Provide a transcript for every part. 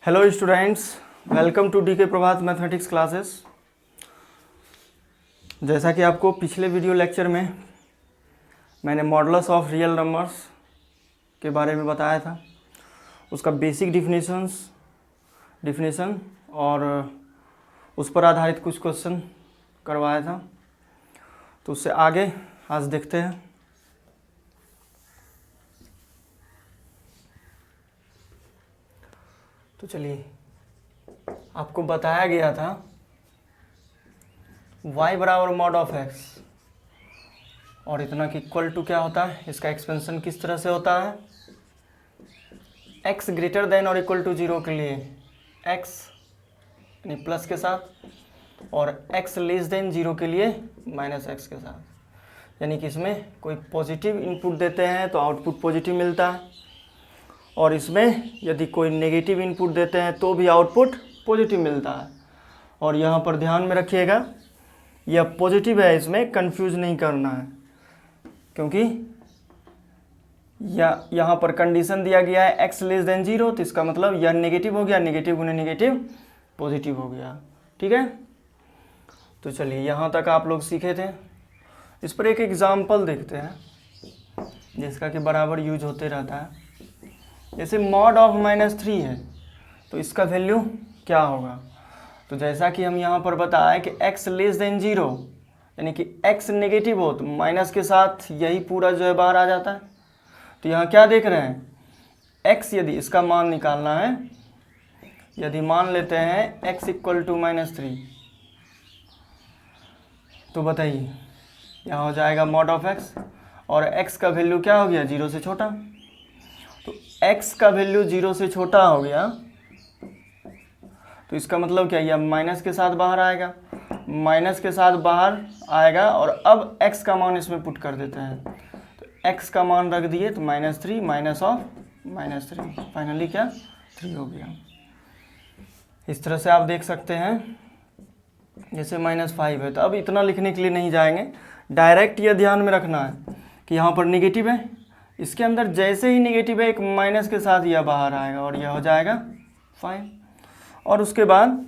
Hello students, welcome to DK Prabhat mathematics classes. जैसा कि आपको पिछले वीडियो लेक्चर में मैंने मॉडुलस ऑफ रियल नंबर्स के बारे में बताया था, उसका बेसिक डिफिनीसन और उस पर आधारित कुछ क्वेश्चन करवाया था। तो उससे आगे आज देखते हैं। तो चलिए, आपको बताया गया था y बराबर मॉड ऑफ x और इतना कि इक्वल टू क्या होता है, इसका एक्सपेंशन किस तरह से होता है। x ग्रेटर देन और इक्वल टू 0 के लिए x यानी प्लस के साथ और x लेस देन 0 के लिए माइनस x के साथ। यानी कि इसमें कोई पॉजिटिव इनपुट देते हैं तो आउटपुट पॉजिटिव मिलता है, और इसमें यदि कोई नेगेटिव इनपुट देते हैं तो भी आउटपुट पॉजिटिव मिलता है। और यहाँ पर ध्यान में रखिएगा, यह पॉजिटिव है, इसमें कंफ्यूज नहीं करना है, क्योंकि यहाँ पर कंडीशन दिया गया है x लेस देन 0, तो इसका मतलब यह नेगेटिव हो गया, नेगेटिव गुने नेगेटिव पॉजिटिव हो गया। ठीक है, तो चलिए यहाँ तक आप लोग सीखे थे। इस पर एक एग्जाम्पल देखते हैं जिसका कि बराबर यूज होते रहता है। जैसे मॉड ऑफ -3 है तो इसका वैल्यू क्या होगा। तो जैसा कि हम यहाँ पर बताएं कि x लेस देन 0 यानी कि x नेगेटिव हो तो माइनस के साथ यही पूरा जो है बाहर आ जाता है। तो यहाँ क्या देख रहे हैं, x यदि इसका मान निकालना है, यदि मान लेते हैं x इक्वल टू -3, तो बताइए यहाँ हो जाएगा मॉड ऑफ x और x का वैल्यू क्या हो गया, 0 से छोटा। तो x का वैल्यू 0 से छोटा हो गया तो इसका मतलब क्या, यह माइनस के साथ बाहर आएगा, माइनस के साथ बाहर आएगा और अब x का मान इसमें पुट कर देते हैं। तो x का मान रख दिए तो -3 माइनस ऑफ -3, फाइनली क्या 3 हो गया। इस तरह से आप देख सकते हैं। जैसे -5 है तो अब इतना लिखने के लिए नहीं जाएंगे, डायरेक्ट यह ध्यान में रखना है कि यहाँ पर निगेटिव है, इसके अंदर जैसे ही निगेटिव है एक माइनस के साथ यह बाहर आएगा और यह हो जाएगा 5। और उसके बाद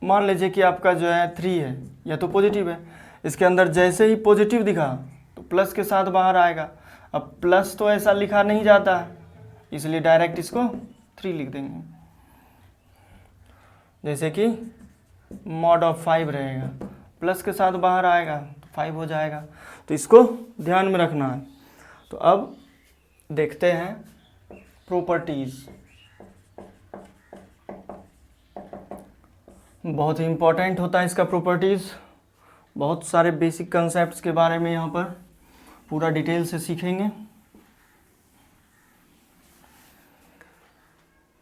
मान लीजिए कि आपका जो है 3 है, यह तो पॉजिटिव है, इसके अंदर जैसे ही पॉजिटिव दिखा तो प्लस के साथ बाहर आएगा। अब प्लस तो ऐसा लिखा नहीं जाता है, इसलिए डायरेक्ट इसको 3 लिख देंगे। जैसे कि मॉड ऑफ 5 रहेगा, प्लस के साथ बाहर आएगा तो 5 हो जाएगा। तो इसको ध्यान में रखना है। तो अब देखते हैं प्रॉपर्टीज। बहुत ही इंपॉर्टेंट होता है इसका प्रॉपर्टीज। बहुत सारे बेसिक कंसेप्ट्स के बारे में यहाँ पर पूरा डिटेल से सीखेंगे।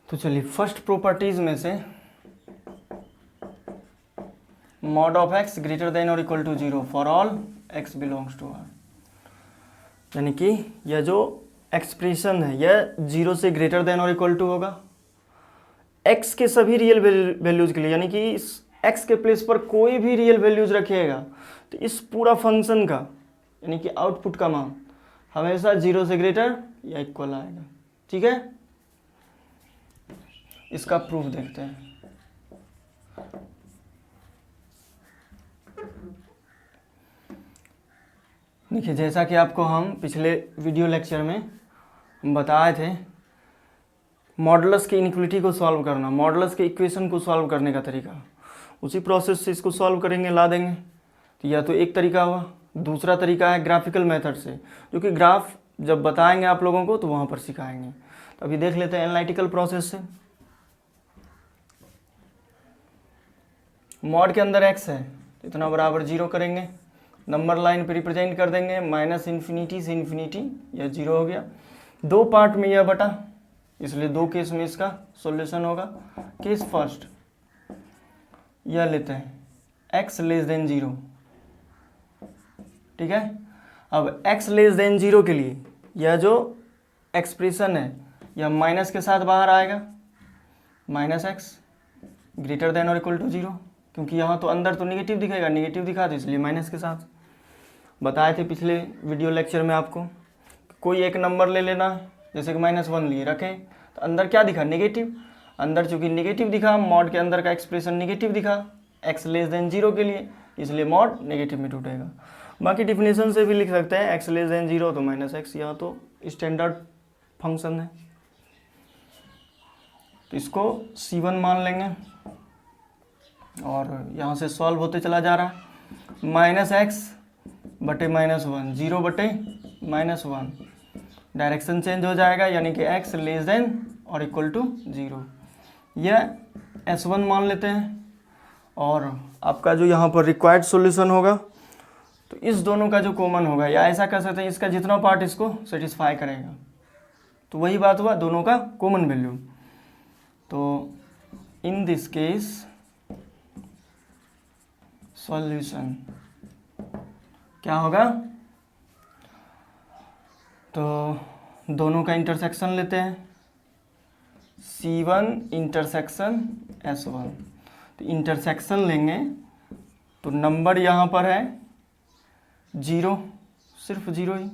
तो चलिए, फर्स्ट प्रॉपर्टीज में से mod of x greater than और equal to 0 for all x belongs to R। यानी कि यह जो एक्सप्रेशन है यह 0 से ग्रेटर देन और इक्वल टू होगा x के सभी रियल वैल्यूज के लिए। यानी कि इस x के प्लेस पर कोई भी रियल वैल्यूज रखिएगा तो इस पूरा फंक्शन का यानी कि आउटपुट का मान हमेशा 0 से ग्रेटर या इक्वल आएगा। ठीक है, इसका प्रूफ देखते हैं। देखिए, जैसा कि आपको हम पिछले वीडियो लेक्चर में बताए थे, मॉडुलस की इनइक्वालिटी को सॉल्व करना, मॉडुलस के इक्वेशन को सॉल्व करने का तरीका, उसी प्रोसेस से इसको सॉल्व करेंगे, ला देंगे। तो यह तो एक तरीका हुआ। दूसरा तरीका है ग्राफिकल मेथड से, जो कि ग्राफ जब बताएंगे आप लोगों को तो वहाँ पर सिखाएंगे। तो अभी देख लेते हैं एनालिटिकल प्रोसेस से। मॉड के अंदर x है तो इतना बराबर 0 करेंगे, नंबर लाइन पे रिप्रेजेंट कर देंगे, -∞ से इन्फिनिटी, यह 0 हो गया। 2 पार्ट में यह बटा, इसलिए 2 केस में इसका सॉल्यूशन होगा। केस फर्स्ट यह लेते हैं x लेस देन 0। ठीक है, अब x लेस देन 0 के लिए यह जो एक्सप्रेशन है यह माइनस के साथ बाहर आएगा, -x ग्रेटर देन और इक्वल टू 0, क्योंकि यहाँ तो अंदर तो निगेटिव दिखेगा, निगेटिव दिखा तो इसलिए माइनस के साथ। बताए थे पिछले वीडियो लेक्चर में आपको, कोई एक नंबर ले लेना है, जैसे कि -1 लिए रखे तो अंदर क्या दिखा, नेगेटिव। अंदर चूंकि नेगेटिव दिखा, मॉड के अंदर का एक्सप्रेशन नेगेटिव दिखा x<0 के लिए, इसलिए मॉड नेगेटिव में टूटेगा। बाकी डिफिनेशन से भी लिख सकते हैं x<0 तो -x, यहाँ तो स्टैंडर्ड फंक्शन है, तो इसको C1 मान लेंगे। और यहाँ से सॉल्व होते चला जा रहा है, -x बटे -1, 0 बटे -1, डायरेक्शन चेंज हो जाएगा, यानी कि x<0 यह S1 मान लेते हैं। और आपका जो यहाँ पर रिक्वायर्ड सॉल्यूशन होगा, तो इस दोनों का जो कॉमन होगा, या ऐसा कर सकते हैं इसका जितना पार्ट इसको सेटिस्फाई करेगा, तो वही बात हुआ दोनों का कॉमन वैल्यू। तो इन दिस केस सॉल्यूशन क्या होगा, तो दोनों का इंटरसेक्शन लेते हैं, C1 इंटरसेक्शन S1। तो इंटरसेक्शन लेंगे तो नंबर यहाँ पर है 0, सिर्फ 0 ही,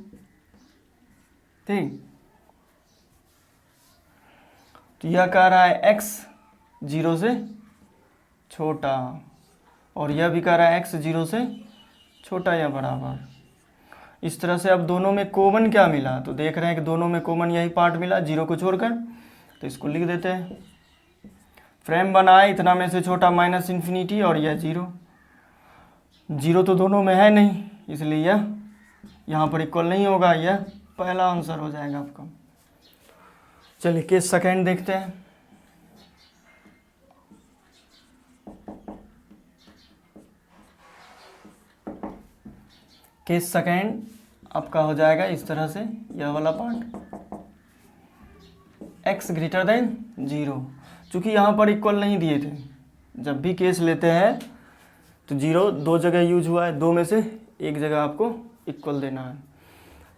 ठीक। तो यह कह रहा है x 0 से छोटा, और यह भी कह रहा है x 0 से छोटा या बराबर। इस तरह से अब दोनों में कॉमन क्या मिला, तो देख रहे हैं कि दोनों में कॉमन यही पार्ट मिला 0 को छोड़कर, तो इसको लिख देते हैं। फ्रेम बनाए, इतना में से छोटा -∞ और यह 0 तो दोनों में है नहीं, इसलिए यह यहाँ पर इक्वल नहीं होगा, यह पहला आंसर हो जाएगा आपका। चलिए केस सेकेंड देखते हैं। केस सेकेंड आपका हो जाएगा इस तरह से, यह वाला पार्ट x>0, चूँकि यहाँ पर इक्वल नहीं दिए थे, जब भी केस लेते हैं तो 0 दो जगह यूज हुआ है, दो में से एक जगह आपको इक्वल देना है।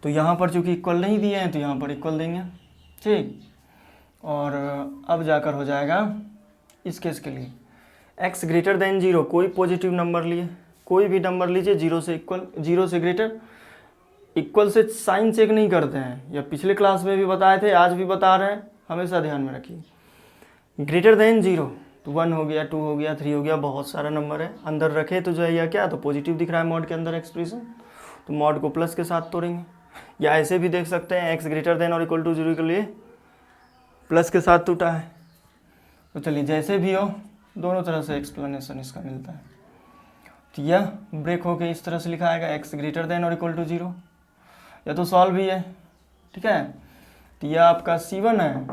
तो यहाँ पर चूँकि इक्वल नहीं दिए हैं तो यहाँ पर इक्वल देंगे, ठीक। और अब जाकर हो जाएगा इस केस के लिए x>0, कोई पॉजिटिव नंबर लिए, कोई भी नंबर लीजिए 0 से इक्वल, 0 से ग्रेटर। इक्वल से साइन चेक नहीं करते हैं, या पिछले क्लास में भी बताए थे, आज भी बता रहे हैं, हमेशा ध्यान में रखिए। 0 तो 1 हो गया, 2 हो गया, 3 हो गया, बहुत सारा नंबर है, अंदर रखे तो जो है यह क्या, तो पॉजिटिव दिख रहा है मॉड के अंदर एक्सप्रेशन, तो मॉड को प्लस के साथ तोड़ेंगे। या ऐसे भी देख सकते हैं x 0 के लिए प्लस के साथ टूटा है। तो चलिए जैसे भी हो, दोनों तरह से एक्सप्लेनेशन इसका मिलता है। तो यह ब्रेक होके इस तरह से लिखा आएगा x>0, या तो सॉल्व भी है, ठीक है। तो यह आपका C1 है,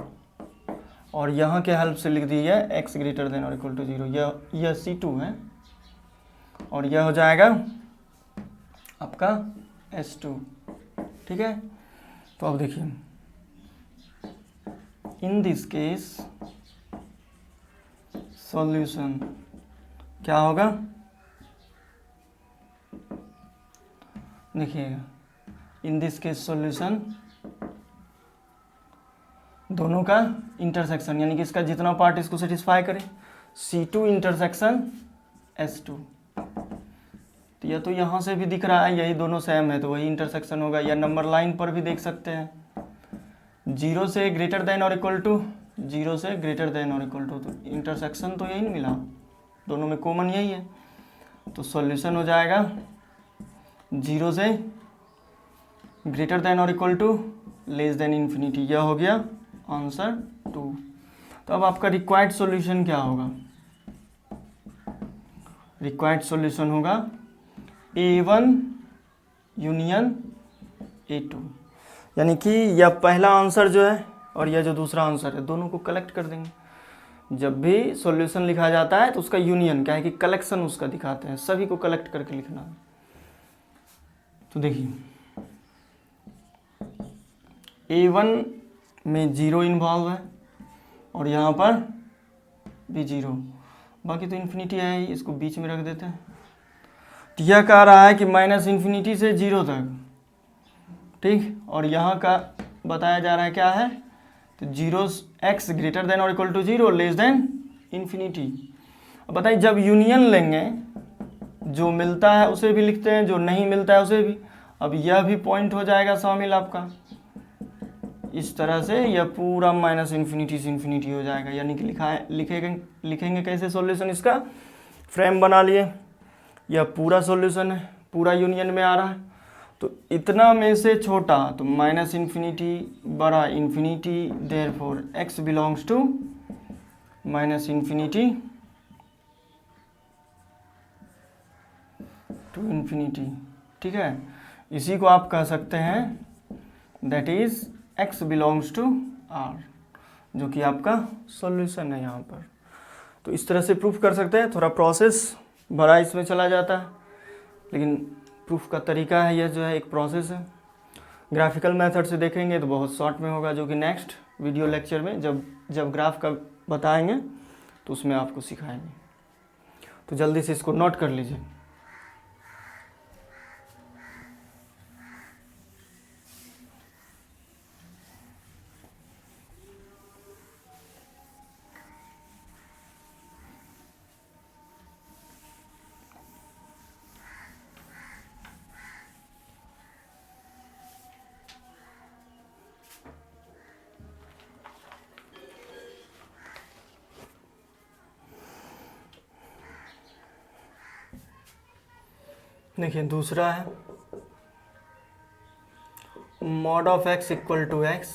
और यहाँ के हेल्प से लिख दीजिए x>0, यह C2 है, और यह हो जाएगा आपका S2, ठीक है। तो अब देखिए, इन दिस केस सॉल्यूशन क्या होगा, देखिएगा, इन दिस केस सॉल्यूशन दोनों का इंटरसेक्शन, यानी कि इसका जितना पार्ट इसको सेटिस्फाई करे, C2 इंटरसेक्शन S2। तो यह तो यहाँ से भी दिख रहा है, यही दोनों सेम है, तो वही इंटरसेक्शन होगा। या नंबर लाइन पर भी देख सकते हैं, 0 से ग्रेटर देन और इक्वल टू, 0 से ग्रेटर देन और इक्वल टू, तो इंटरसेक्शन तो यही नहीं मिला, दोनों में कॉमन यही है। तो सॉल्यूशन हो जाएगा 0 से ग्रेटर देन और equal to less than infinity, यह हो गया आंसर 2। तो अब आपका रिक्वायर्ड सॉल्यूशन क्या होगा, रिक्वायर्ड सॉल्यूशन होगा A1 यूनियन A2, यानी कि यह पहला आंसर जो है और यह जो दूसरा आंसर है, दोनों को कलेक्ट कर देंगे। जब भी सॉल्यूशन लिखा जाता है तो उसका यूनियन क्या है कि कलेक्शन उसका दिखाते हैं, सभी को कलेक्ट करके लिखना है। तो देखिए A1 में 0 इन्वॉल्व है, और यहाँ पर भी 0, बाकी तो इन्फिनिटी है ही, इसको बीच में रख देते हैं। तो यह कह रहा है कि -∞ से 0 तक, ठीक। और यहाँ का बताया जा रहा है क्या है, तो 0 x>0 लेस देन इन्फिनिटी। अब बताइए, जब यूनियन लेंगे, जो मिलता है उसे भी लिखते हैं, जो नहीं मिलता है उसे भी। अब यह भी पॉइंट हो जाएगा शामिल आपका, इस तरह से यह पूरा माइनस इन्फिनिटी से इन्फिनिटी हो जाएगा, यानी कि लिखेंगे कैसे सॉल्यूशन इसका, फ्रेम बना लिए, यह पूरा सॉल्यूशन है, पूरा यूनियन में आ रहा है, तो इतना में से छोटा तो माइनस इन्फिनिटी बड़ा infinity, therefore x belongs to minus infinity to infinity. ठीक है, इसी को आप कह सकते हैं that is x belongs to r, जो कि आपका सॉल्यूशन है यहाँ पर। तो इस तरह से प्रूफ कर सकते हैं, थोड़ा प्रोसेस बड़ा इसमें चला जाता है, लेकिन प्रूफ का तरीका है यह, जो है एक प्रोसेस है। ग्राफिकल मेथड से देखेंगे तो बहुत शॉर्ट में होगा, जो कि नेक्स्ट वीडियो लेक्चर में जब ग्राफ का बताएंगे तो उसमें आपको सिखाएंगे। तो जल्दी से इसको नोट कर लीजिए। देखिए दूसरा है mod of x equal to x,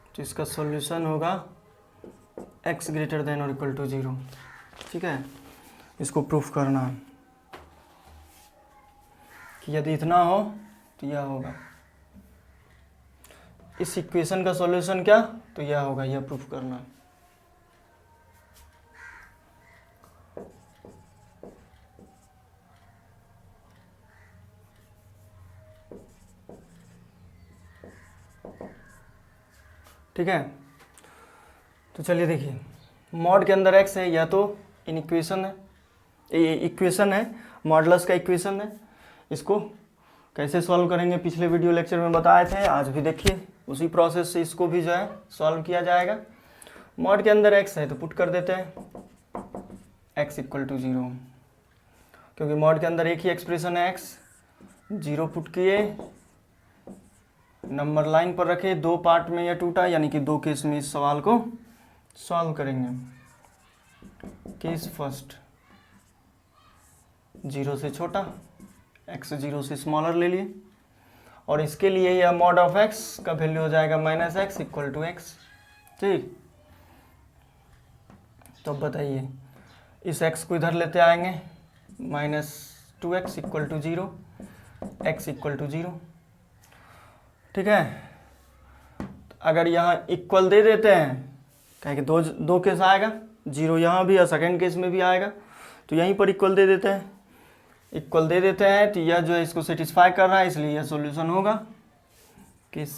तो इसका सॉल्यूशन होगा x ग्रेटर देन और इक्वल टू 0। ठीक है, इसको प्रूफ करना है कि यदि इतना हो तो यह होगा, इस इक्वेशन का सॉल्यूशन क्या, तो यह होगा, यह प्रूफ करना है। ठीक है, तो चलिए देखिए, मॉड के अंदर x है, या तो इन इक्वेशन है, इक्वेशन है, मॉडुलस का इक्वेशन है। इसको कैसे सॉल्व करेंगे पिछले वीडियो लेक्चर में बताए थे, आज भी देखिए उसी प्रोसेस से इसको भी जो है सॉल्व किया जाएगा। मॉड के अंदर x है तो पुट कर देते हैं x इक्वल टू 0, क्योंकि मॉड के अंदर एक ही एक्सप्रेशन है x, 0 पुट किए, नंबर लाइन पर रखे, दो पार्ट में यह टूटा, यानी कि दो केस में इस सवाल को सॉल्व करेंगे। केस फर्स्ट, 0 से छोटा, x 0 से स्मॉलर ले लिए, और इसके लिए यह मॉड ऑफ x का वैल्यू हो जाएगा minus x equal to x. ठीक, तो बताइए, इस x को इधर लेते आएंगे, minus 2x equal to 0, x equal to 0। ठीक है, अगर यहाँ इक्वल दे देते हैं, क्या कि दो केस आएगा, 0 यहाँ भी और सेकेंड केस में भी आएगा, तो यहीं पर इक्वल दे देते हैं, इक्वल दे देते हैं तो यह जो है इसको सेटिस्फाई कर रहा है, इसलिए यह सॉल्यूशन होगा। केस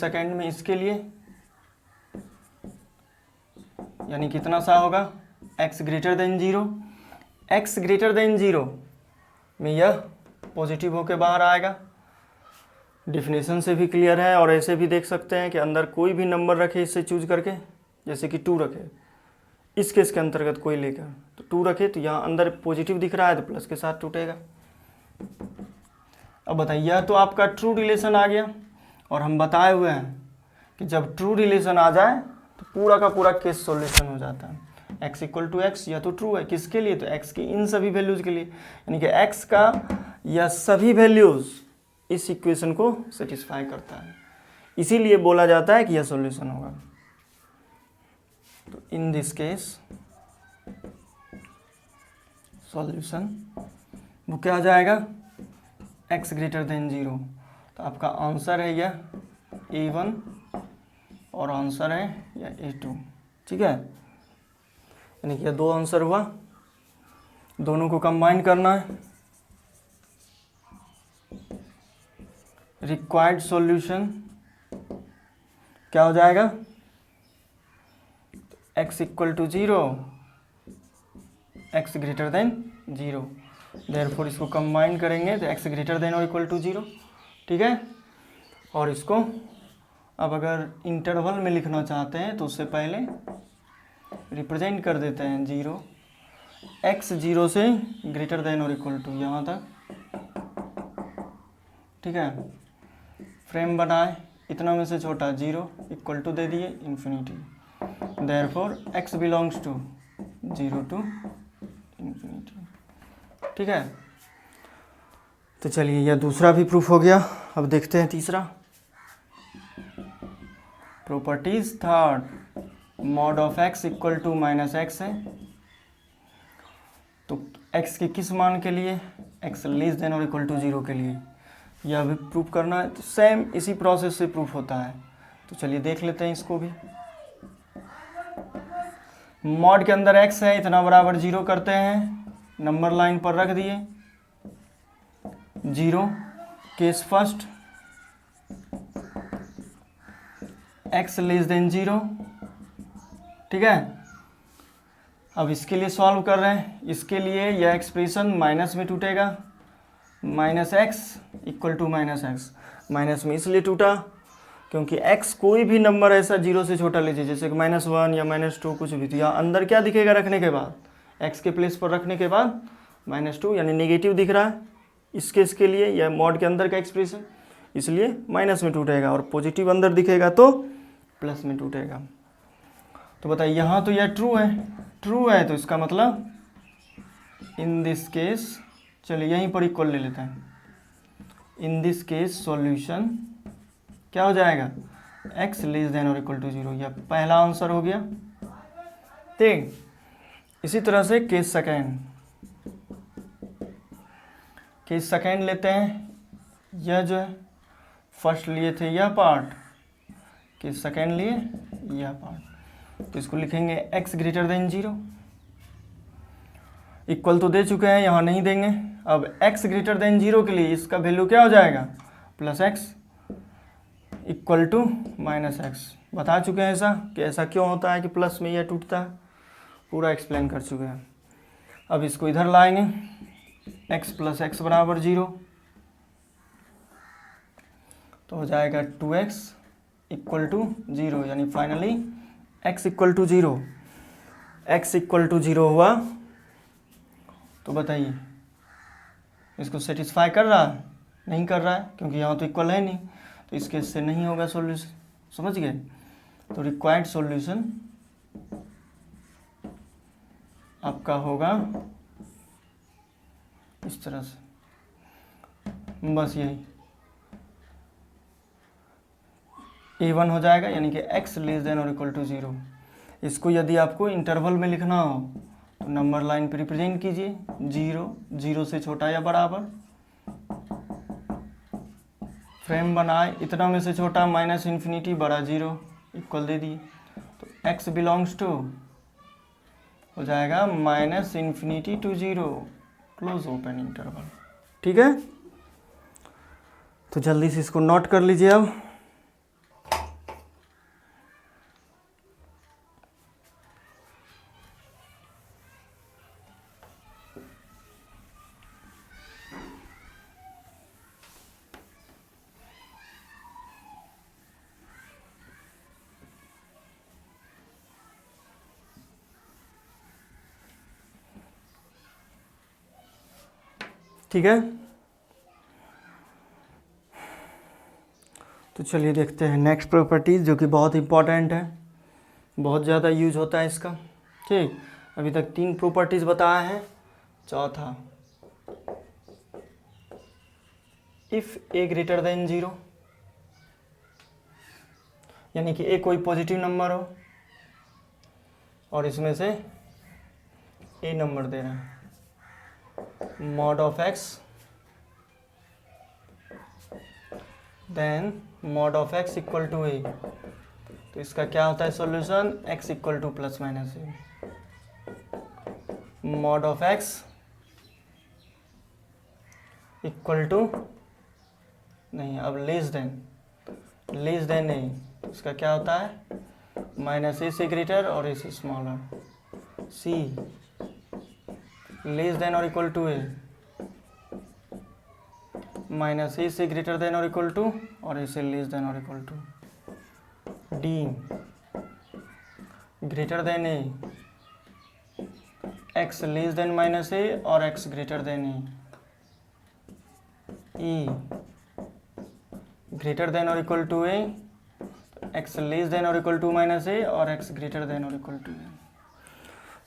सेकेंड में इसके लिए यानी कितना सा होगा, x greater than 0, x greater than 0 में यह पॉजिटिव होके बाहर आएगा। डिफिनेशन से भी क्लियर है, और ऐसे भी देख सकते हैं कि अंदर कोई भी नंबर रखे इससे चूज करके, जैसे कि 2 रखे, इस केस के अंतर्गत कोई लेकर तो 2 रखे, तो यहाँ अंदर पॉजिटिव दिख रहा है तो प्लस के साथ टूटेगा। अब बताइए, यह तो आपका ट्रू रिलेशन आ गया, और हम बताए हुए हैं कि जब ट्रू रिलेशन आ जाए तो पूरा का पूरा केस सॉल्यूशन हो जाता है। x इक्वल टू एक्स यह तो ट्रू है, किसके लिए, तो x की इन सभी वैल्यूज के लिए, यानी कि x का यह सभी वैल्यूज इस इक्वेशन को सेटिस्फाई करता है, इसीलिए बोला जाता है कि यह सॉल्यूशन होगा। तो इन दिस केस सॉल्यूशन वो क्या आ जाएगा, x ग्रेटर देन 0। तो आपका आंसर है यह A1 और आंसर है यह A2। ठीक है, यानी कि यह दो आंसर हुआ, दोनों को कंबाइन करना है। रिक्वायर्ड सॉल्यूशन क्या हो जाएगा, x equal to 0, x greater than 0, therefore इसको कंबाइन करेंगे तो x ग्रेटर देन और इक्वल टू 0। ठीक है, और इसको अब अगर इंटरवल में लिखना चाहते हैं तो उससे पहले रिप्रेजेंट कर देते हैं 0, x 0 से ग्रेटर देन और इक्वल टू यहाँ तक, ठीक है। फ्रेम बनाए, इतना में से छोटा 0 इक्वल टू दे दिए infinity, therefore x belongs to 0 to infinity, ठीक है। तो चलिए यह दूसरा भी प्रूफ हो गया। अब देखते हैं तीसरा। Properties third, mod of x equal to minus x है, तो x के किस मान के लिए, x लेस देन और इक्वल टू 0 के लिए, यह भी प्रूफ करना है। तो सेम इसी प्रोसेस से प्रूफ होता है। तो चलिए देख लेते हैं इसको भी। मॉड के अंदर x है, इतना बराबर 0 करते हैं, नंबर लाइन पर रख दिए 0, case first x less than 0, ठीक है। अब इसके लिए सॉल्व कर रहे हैं, इसके लिए यह एक्सप्रेशन माइनस में टूटेगा, minus x equal to minus x, minus में इसलिए टूटा क्योंकि x कोई भी नंबर ऐसा 0 से छोटा लीजिए, जैसे कि -1 या -2 कुछ भी, तो यहाँ अंदर क्या दिखेगा रखने के बाद, x के प्लेस पर रखने के बाद -2 यानी नेगेटिव दिख रहा है इस केस के लिए, यह मॉड के अंदर का एक्सप्रेशन, इसलिए माइनस में टूटेगा, और पॉजिटिव अंदर दिखेगा तो प्लस में टूटेगा। तो बताइए यहाँ तो यह ट्रू है तो इसका मतलब इन दिस केस, चलिए यहीं पर इक्वल ले लेते हैं, इन दिस केस सॉल्यूशन क्या हो जाएगा, x लेस देन और इक्वल टू 0, यह पहला आंसर हो गया। ठीक, इसी तरह से केस सेकेंड लेते हैं। यह जो है फर्स्ट लिए थे यह पार्ट, केस सेकेंड लिए यह पार्ट, तो इसको लिखेंगे x ग्रेटर देन 0, इक्वल तो दे चुके हैं, यहाँ नहीं देंगे। अब x ग्रेटर देन 0 के लिए इसका वैल्यू क्या हो जाएगा, plus x equal to minus x. बता चुके हैं ऐसा कि ऐसा क्यों होता है कि प्लस में यह टूटता है, पूरा एक्सप्लेन कर चुके हैं। अब इसको इधर लाएंगे, x प्लस एक्स बराबर 0, तो हो जाएगा 2x इक्वल टू 0, यानी finally x equal to 0, x equal to 0 हुआ। तो बताइए इसको सेटिस्फाई कर रहा है, नहीं कर रहा है, क्योंकि यहाँ तो इक्वल है नहीं, तो इस केस से नहीं होगा सॉल्यूशन, समझ गए। तो रिक्वायर्ड सॉल्यूशन आपका होगा इस तरह से, बस यही a1 हो जाएगा, यानी कि x लेस देन और इक्वल टू 0। इसको यदि आपको इंटरवल में लिखना हो तो नंबर लाइन पे रिप्रेजेंट कीजिए, 0 से छोटा या बराबर, फ्रेम बनाए, इतना में से छोटा माइनस इन्फिनिटी बड़ा 0 इक्वल दे दिए, तो x बिलोंग्स टू हो जाएगा minus infinity to 0, close open interval, ठीक है। तो जल्दी से इसको नोट कर लीजिए अब। ठीक है, तो चलिए देखते हैं नेक्स्ट प्रॉपर्टीज, जो कि बहुत इंपॉर्टेंट है, बहुत ज़्यादा यूज होता है इसका। ठीक, अभी तक 3 प्रॉपर्टीज बताया है, चौथा इफ़ a ग्रेटर देन 0, यानी कि a कोई पॉजिटिव नंबर हो और इसमें से a नंबर दे रहा है, mod of x then mod of x equal to a, तो इसका क्या होता है solution, x equal to plus minus a, mod of x equal to नहीं, अब लेस देन a, तो इसका क्या होता है माइनस a से ग्रेटर और a से स्मॉलर, c लेस देन और equal to a, minus a से ग्रेटर देन और इक्वल टू और a से लेस देन और equal to, d greater than a x less than minus a और x greater than a, greater than और equal to a, x less than और equal to minus a और x greater than और equal to ए।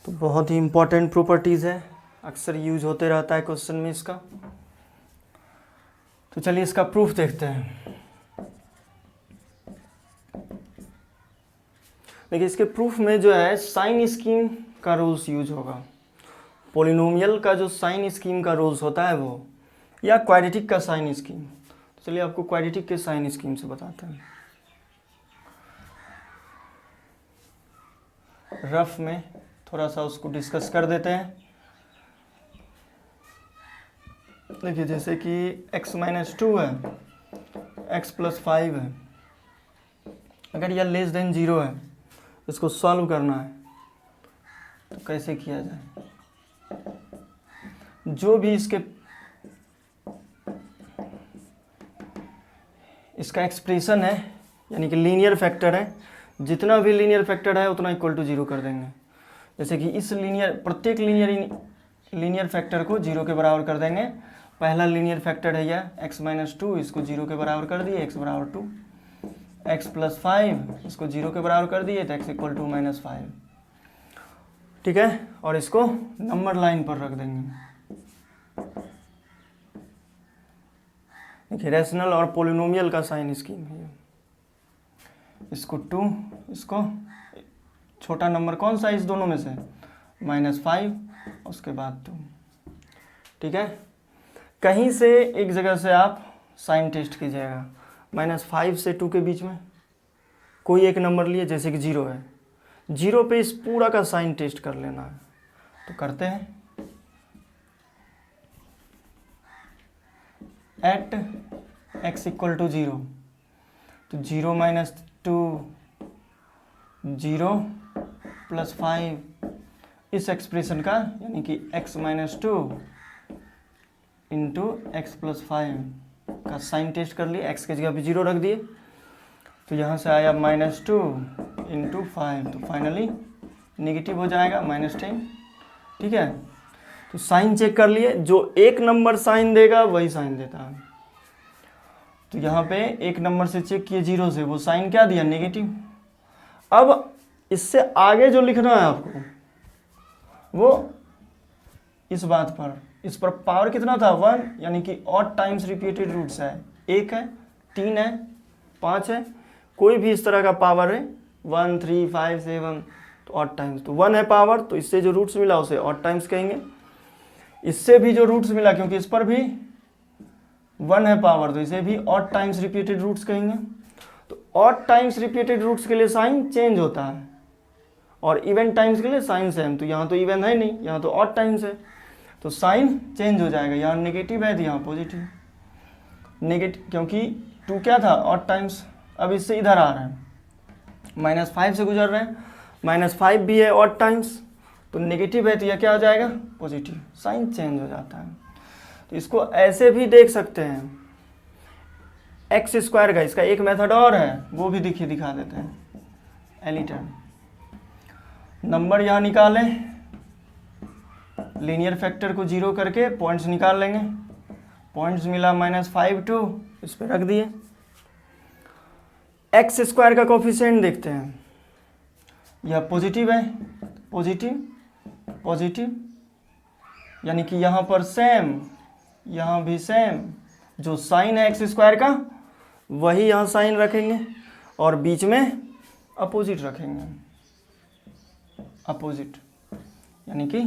तो बहुत ही important properties है, अक्सर use होते रहता है क्वेश्चन में इसका। तो चलिए इसका प्रूफ देखते हैं। देखिए इसके प्रूफ में जो है साइन स्कीम का रूल्स यूज होगा। पोलिनोमियल का जो साइन स्कीम का रूल्स होता है वो, या क्वाड्रेटिक का साइन स्कीम। तो चलिए आपको क्वाड्रेटिक के साइन स्कीम से बताते हैं। रफ में थोड़ा सा उसको डिस्कस कर देते हैं। देखिए जैसे कि x माइनस 2 है, x प्लस 5 है, अगर यह लेस देन 0 है, इसको सॉल्व करना है तो कैसे किया जाए। जो भी इसका एक्सप्रेशन है, यानी कि लीनियर फैक्टर है, जितना भी लीनियर फैक्टर है उतना इक्वल टू 0 कर देंगे। जैसे कि इस प्रत्येक लीनियर फैक्टर को 0 के बराबर कर देंगे। पहला लीनियर फैक्टर है यह x माइनस 2, इसको 0 के बराबर कर दिए, x बराबर 2। x प्लस 5, इसको 0 के बराबर कर दिए तो x इक्वल टू माइनस 5। ठीक है, और इसको नंबर लाइन पर रख देंगे। देखिए रैशनल और पोलिनोमियल का साइन स्कीम है। इसको 2, इसको छोटा नंबर कौन सा है इस दोनों में से, माइनस 5, उसके बाद 2। ठीक है, कहीं से एक जगह से आप साइन टेस्ट कीजिएगा। माइनस 5 से 2 के बीच में कोई एक नंबर लिए, जैसे कि 0 है, 0 पे इस पूरा का साइन टेस्ट कर लेना है। तो करते हैं। एट x इक्वल टू 0, तो 0 माइनस 2, 0 प्लस 5, इस एक्सप्रेशन का यानी कि x minus 2 into x plus 5 का साइन टेस्ट कर लिए, x के जगह पे 0 रख दिए, तो यहाँ से आया माइनस 2 इंटू 5, तो फाइनली नेगेटिव हो जाएगा -10। ठीक है, तो साइन चेक कर लिए, जो एक नंबर साइन देगा वही साइन देता है। तो यहाँ पे एक नंबर से चेक किए 0 से, वो साइन क्या दिया, नेगेटिव। अब इससे आगे जो लिखना है आपको वो इस बात पर, इस पर पावर कितना था, 1, यानी कि ऑड टाइम्स रिपीटेड रूट्स है, 1 है, 3 है, 5 है, कोई भी इस तरह का पावर है 1, 3, 5, 7, तो ऑड टाइम्स, तो 1 है पावर, तो इससे जो रूट्स मिला उसे ऑड टाइम्स कहेंगे। इससे भी जो रूट्स मिला, क्योंकि इस पर भी 1 है पावर, तो इसे भी ऑड टाइम्स रिपीटेड रूट्स कहेंगे। तो ऑड टाइम्स रिपीटेड रूट्स के लिए साइन चेंज होता है और इवन टाइम्स के लिए साइन सेम। तो यहाँ तो इवन है नहीं, यहाँ तो ऑड टाइम्स है, तो साइन चेंज हो जाएगा। यहाँ नेगेटिव है तो यहाँ पॉजिटिव। नेगेटिव क्योंकि 2 क्या था, ऑड टाइम्स, अब इससे इधर आ रहे हैं, -5 से गुजर रहे हैं, -5 भी है ऑड टाइम्स, तो नेगेटिव है तो यह क्या हो जाएगा, पॉजिटिव, साइन चेंज हो जाता है। तो इसको ऐसे भी देख सकते हैं, एक्स स्क्वायर का इसका एक मेथड और है, वो भी दिखा देते हैं। एनी टर्म नंबर यहाँ निकालें, लीनियर फैक्टर को 0 करके पॉइंट्स निकाल लेंगे। पॉइंट्स मिला -5, 2, इस पर रख दिए। एक्स स्क्वायर का कोफिशिएंट देखते हैं, यह पॉजिटिव है, पॉजिटिव पॉजिटिव, यानी कि यहाँ पर सेम, यहाँ भी सेम, जो साइन है एक्स स्क्वायर का वही यहाँ साइन रखेंगे और बीच में अपोजिट रखेंगे, अपोजिट यानी कि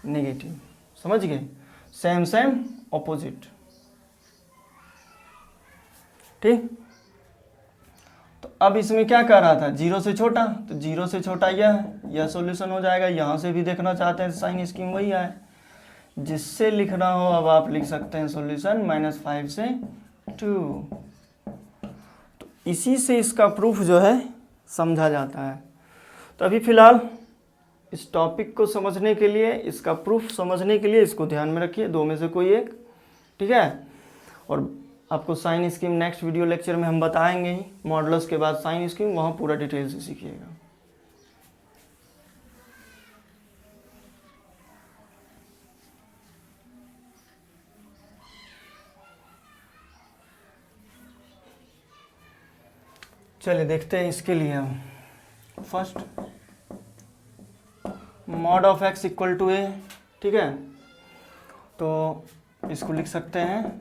नेगेटिव। समझ गए, सेम सेम अपोजिट। ठीक, तो अब इसमें क्या कर रहा था, 0 से छोटा, तो 0 से छोटा यह सॉल्यूशन हो जाएगा। यहाँ से भी देखना चाहते हैं साइन स्कीम वही है, जिससे लिखना हो अब आप लिख सकते हैं सॉल्यूशन -5 से 2। तो इसी से इसका प्रूफ जो है समझा जाता है। तो अभी फिलहाल इस टॉपिक को समझने के लिए, इसका प्रूफ समझने के लिए इसको ध्यान में रखिए, 2 में से कोई एक। ठीक है, और आपको sign scheme next video lecture में हम बताएंगे ही, मॉडुलस के बाद साइन स्कीम, वहाँ पूरा डिटेल से सीखिएगा। चलिए देखते हैं इसके लिए हम first mod of x equal to a, ठीक है। तो इसको लिख सकते हैं,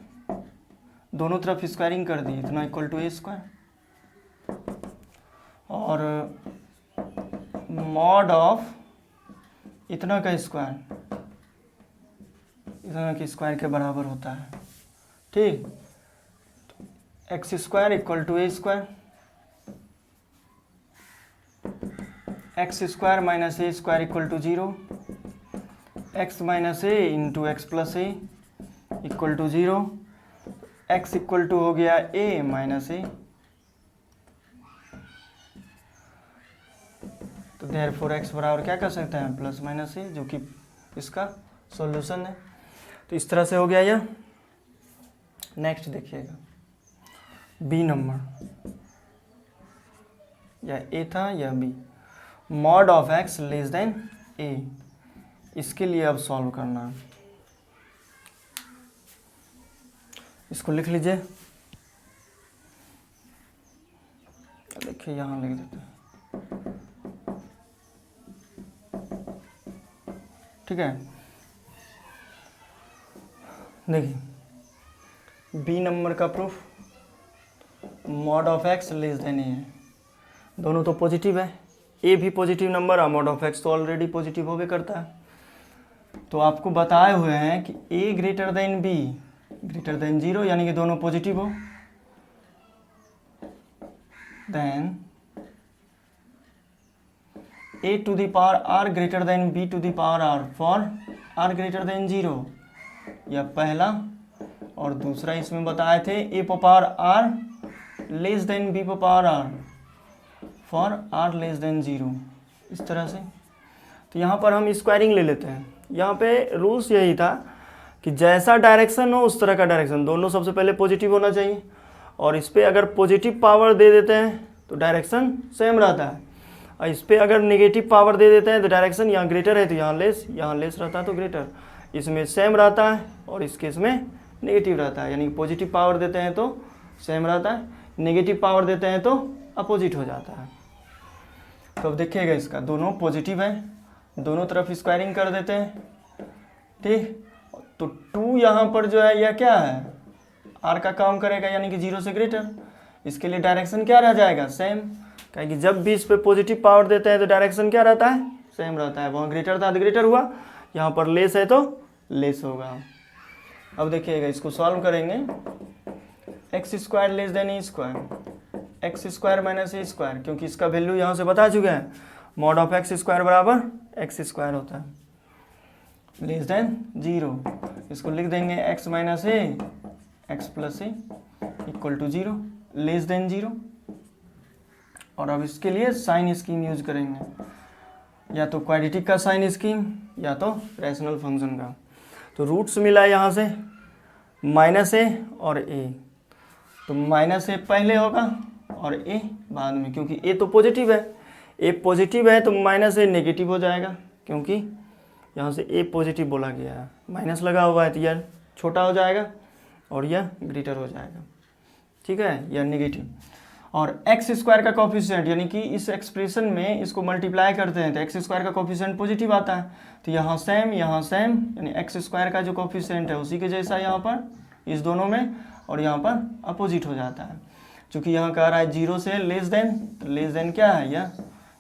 दोनों तरफ स्क्वायरिंग कर दी, इतना इक्वल टू ए स्क्वायर, और मॉड ऑफ इतना का स्क्वायर इतना के स्क्वायर के बराबर होता है, ठीक। X square equal to a square, x square minus a square equal to 0, x minus a into x plus a equal to 0, एक्स इक्वल टू हो गया ए माइनस ए। तो देयरफॉर एक्स बराबर क्या कर सकते हैं, प्लस माइनस ए, जो कि इसका सॉल्यूशन है। तो इस तरह से हो गया यह। नेक्स्ट देखिएगा, बी नंबर, या ए था या B, mod of x less than A. इसके लिए अब सॉल्व करना है, इसको लिख लीजिए। देखिए यहाँ लिख देते हैं, ठीक है। देखिए बी नंबर का proof, mod of x less than A है, दोनों तो पॉजिटिव है, ए भी पॉजिटिव नंबर है, मॉड ऑफ एक्स तो ऑलरेडी पॉजिटिव होवे करता है। तो आपको बताए हुए हैं कि A greater than B greater than 0, यानी कि दोनों पॉजिटिव हो, then A to the power R greater than B to the power R for R greater than 0, यह पहला। और दूसरा इसमें बताए थे A power R less than B power R for R less than 0, इस तरह से। तो यहाँ पर हम स्क्वायरिंग ले लेते हैं। यहाँ पे रूल्स यही था कि जैसा डायरेक्शन हो उस तरह का डायरेक्शन, दोनों सबसे पहले पॉजिटिव होना चाहिए, और इस पर अगर पॉजिटिव पावर दे देते हैं तो डायरेक्शन सेम रहता है, और इस पर अगर नेगेटिव पावर दे देते हैं तो डायरेक्शन यहाँ ग्रेटर है तो यहाँ लेस रहता है तो ग्रेटर, इसमें सेम रहता है और इस केस में नेगेटिव रहता है। यानी पॉजिटिव पावर देते हैं तो सेम रहता है, नेगेटिव पावर देते हैं तो अपोजिट हो जाता है। तो अब देखिएगा, इसका दोनों पॉजिटिव है, दोनों तरफ स्क्वायरिंग कर देते हैं, ठीक। तो 2 यहाँ पर जो है यह क्या है, आर का काम करेगा, यानी कि 0 से ग्रेटर। इसके लिए डायरेक्शन क्या रह जाएगा, सेम, क्योंकि जब भी इस पे पॉजिटिव पावर देते हैं तो डायरेक्शन क्या रहता है, सेम रहता है। वहाँ ग्रेटर था तो ग्रेटर हुआ, यहाँ पर लेस है तो लेस होगा। अब देखिएगा, इसको सॉल्व करेंगे, x square less than a square, x square minus a square, क्योंकि इसका वैल्यू यहाँ से बता चुके हैं, मॉड ऑफ एक्स स्क्वायर बराबर एक्स स्क्वायर होता है, लेस देन 0। इसको लिख देंगे x minus a x plus a equal to 0, less than 0। और अब इसके लिए साइन स्कीम यूज करेंगे, या तो क्वाड्रेटिक का साइन स्कीम या तो रैशनल फंक्शन का। तो रूट्स मिला यहाँ से माइनस ए और ए, तो माइनस ए पहले होगा और ए बाद में, क्योंकि ए तो पॉजिटिव है, ए पॉजिटिव है तो माइनस ए नेगेटिव हो जाएगा, क्योंकि यहाँ से ए पॉजिटिव बोला गया है, माइनस लगा हुआ है तो यह छोटा हो जाएगा और यह ग्रेटर हो जाएगा, ठीक है, यह नेगेटिव। और एक्स स्क्वायर का कोफिशिएंट, यानी कि इस एक्सप्रेशन में इसको मल्टीप्लाई करते हैं तो एक्स स्क्वायर का कोफिशिएंट पॉजिटिव आता है, तो यहाँ सेम, यानी एक्स स्क्वायर का जो कोफिशिएंट है उसी के जैसा यहाँ पर इस दोनों में, और यहाँ पर अपोजिट हो जाता है। चूँकि यहाँ कह रहा है 0 से लेस देन, तो लेस देन क्या है यह,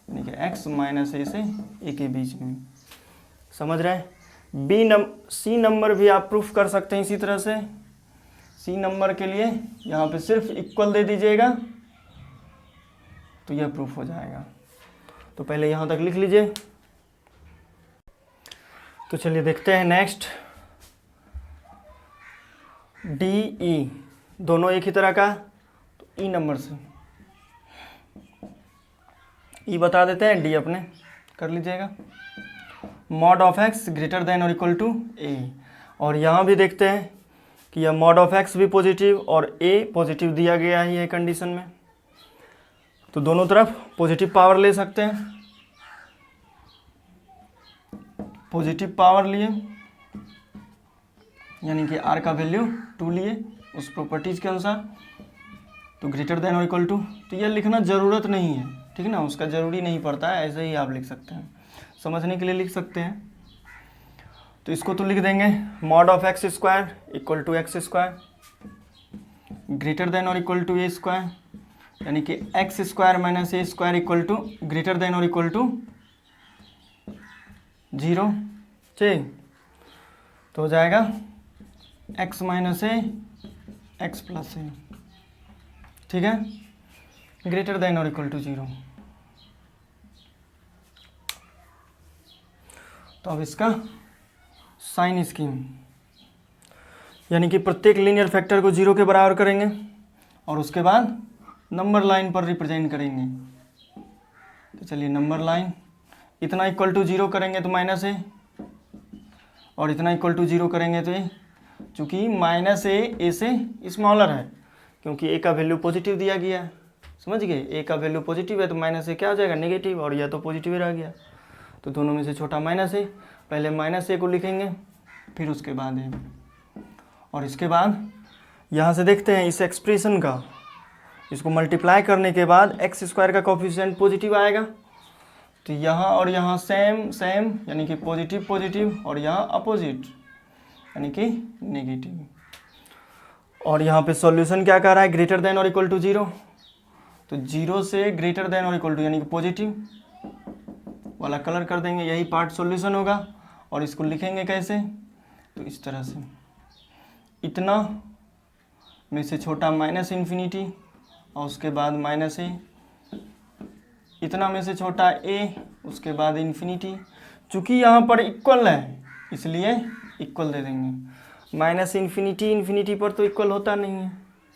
यानी कि एक्स माइनस ए से ए के बीच में, समझ रहे हैं। सी नंबर भी आप प्रूफ कर सकते हैं इसी तरह से। सी नंबर के लिए यहाँ पे सिर्फ इक्वल दे दीजिएगा तो यह प्रूफ हो जाएगा। तो पहले यहाँ तक लिख लीजिए। तो चलिए देखते हैं नेक्स्ट, डी ई, दोनों एक ही तरह का, तो ई नंबर से ई बता देते हैं, डी अपने कर लीजिएगा। Mod of x greater than और इक्वल टू ए, और यहाँ भी देखते हैं कि यह मॉड ऑफ एक्स भी पॉजिटिव और ए पॉजिटिव दिया गया है ये कंडीशन में, तो दोनों तरफ पॉजिटिव पावर ले सकते हैं। पॉजिटिव पावर लिए, यानी कि आर का वैल्यू 2 लिए उस प्रॉपर्टीज के अनुसार, तो ग्रेटर देन और इक्वल टू, तो यह लिखना ज़रूरत नहीं है, ठीक है ना, उसका ज़रूरी नहीं पड़ता है, ऐसे ही आप लिख सकते हैं, समझने के लिए लिख सकते हैं। तो इसको तो लिख देंगे mod of x square equal to x square greater than और इक्वल टू ए स्क्वायर, यानी कि x square minus a square equal to greater than और इक्वल टू 0, ठीक। तो हो जाएगा x minus a x plus a, ठीक है, ग्रेटर देन और इक्वल टू 0। तो अब इसका साइन स्कीम, यानी कि प्रत्येक लीनियर फैक्टर को 0 के बराबर करेंगे और उसके बाद नंबर लाइन पर रिप्रेजेंट करेंगे। तो चलिए नंबर लाइन, इतना इक्वल टू 0 करेंगे तो माइनस ए, और इतना इक्वल टू 0 करेंगे तो ए, चूँकि माइनस ए से स्मॉलर है, क्योंकि ए का वैल्यू पॉजिटिव दिया गया है, समझ गए, ए का वैल्यू पॉजिटिव है तो माइनस ए क्या हो जाएगा, नेगेटिव, और यह तो पॉजिटिव ही रह गया, तो दोनों में से छोटा माइनस ए, पहले माइनस ए को लिखेंगे फिर उसके बाद ए, और इसके बाद यहाँ से देखते हैं इस एक्सप्रेशन का, इसको मल्टीप्लाई करने के बाद एक्स स्क्वायर का कोफिशिएंट पॉजिटिव आएगा, तो यहाँ और यहाँ सेम सेम, यानी कि पॉजिटिव पॉजिटिव, और यहाँ अपोजिट यानी कि नेगेटिव। और यहाँ पे सॉल्यूशन क्या कह रहा है, ग्रेटर देन और इक्वल टू 0, तो 0 से ग्रेटर देन और इक्वल टू यानी कि पॉजिटिव वाला कलर कर देंगे, यही पार्ट सॉल्यूशन होगा। और इसको लिखेंगे कैसे, तो इस तरह से, इतना में से छोटा माइनस इन्फिनिटी और उसके बाद माइनस ए, इतना में से छोटा ए उसके बाद इन्फिनिटी, चूँकि यहाँ पर इक्वल है इसलिए इक्वल दे देंगे, माइनस इन्फिनिटी इन्फिनिटी पर तो इक्वल होता नहीं है,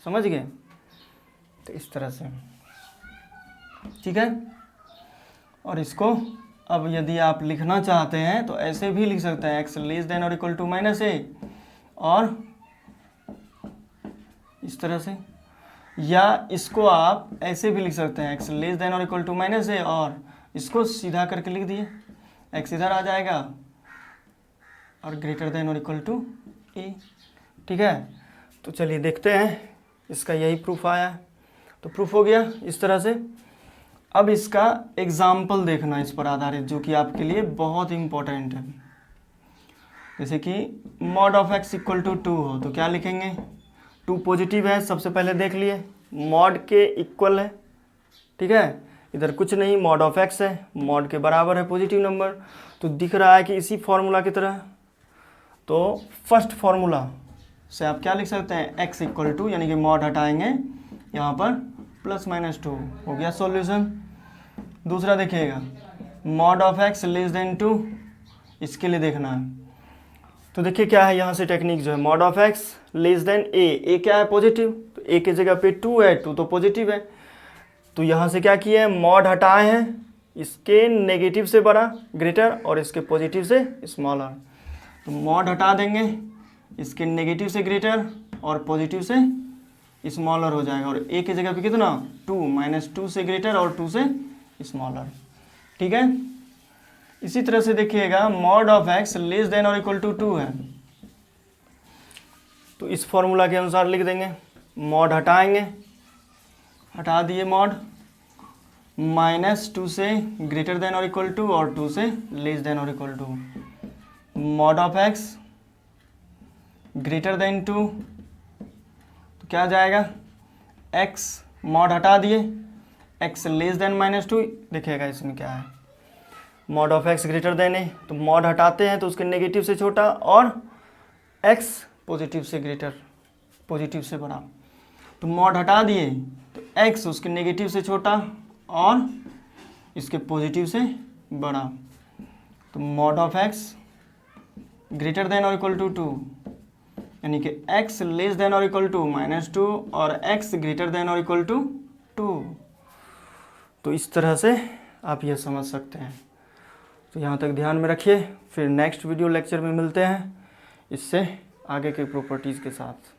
समझ गए, तो इस तरह से, ठीक है। और इसको अब यदि आप लिखना चाहते हैं तो ऐसे भी लिख सकते हैं, एक्स लेस देन और इक्वल टू माइनस ए, और इस तरह से, या इसको आप ऐसे भी लिख सकते हैं, एक्स लेस देन और इक्वल टू माइनस ए, और इसको सीधा करके लिख दिए, एक्स इधर आ जाएगा और ग्रेटर देन और इक्वल टू ए, ठीक है। तो चलिए देखते हैं, इसका यही प्रूफ आया, तो प्रूफ हो गया इस तरह से। अब इसका एग्जाम्पल देखना इस पर आधारित, जो कि आपके लिए बहुत इम्पोर्टेंट है। जैसे कि mod of x equal to 2 हो तो क्या लिखेंगे, 2 पॉजिटिव है, सबसे पहले देख लिए मॉड के इक्वल है, ठीक है, इधर कुछ नहीं, मॉड ऑफ एक्स है, मॉड के बराबर है पॉजिटिव नंबर, तो दिख रहा है कि इसी फॉर्मूला की तरह। तो फर्स्ट फॉर्मूला से आप क्या लिख सकते हैं, एक्स इक्वल टू, यानी कि मॉड हटाएंगे यहाँ पर +-2 हो गया सॉल्यूशन। दूसरा देखिएगा, mod of x less then 2, इसके लिए देखना है, तो देखिए क्या है यहाँ से टेक्निक जो है, mod of x less than A क्या है पॉजिटिव, तो ए की जगह पे 2 है, 2 तो पॉजिटिव है, तो यहाँ से क्या किए हैं, मॉड हटाए हैं, इसके नेगेटिव से बड़ा ग्रेटर और इसके पॉजिटिव से स्मॉलर, तो मॉड हटा देंगे, इसके नेगेटिव से ग्रेटर और पॉजिटिव से स्मॉलर हो जाएगा, और ए की जगह पे कितना 2 -2 से ग्रेटर और 2 से स्मॉलर, ठीक है। इसी तरह से देखिएगा, mod of x less than और इक्वल टू 2 है, तो इस फॉर्मूला के अनुसार लिख देंगे, मॉड हटाएंगे, हटा दिए मॉड, -2 से ग्रेटर देन और इक्वल टू और 2 से लेस देन और equal to, mod of x greater than 2, तो क्या जाएगा, x मॉड हटा दिए, x लेस देन -2, देखिएगा इसमें क्या है, mod of x greater than A, तो मॉड हटाते हैं तो उसके नेगेटिव से छोटा और x पॉजिटिव से ग्रेटर, पॉजिटिव से बड़ा, तो मॉड हटा दिए तो x उसके नेगेटिव से छोटा और इसके पॉजिटिव से बड़ा, तो mod of x greater than और इक्वल टू 2, यानी कि x लेस देन और इक्वल टू -2 और x ग्रेटर देन और इक्वल टू 2, तो इस तरह से आप यह समझ सकते हैं। तो यहाँ तक ध्यान में रखिए, फिर नेक्स्ट वीडियो लेक्चर में मिलते हैं इससे आगे के प्रॉपर्टीज़ के साथ।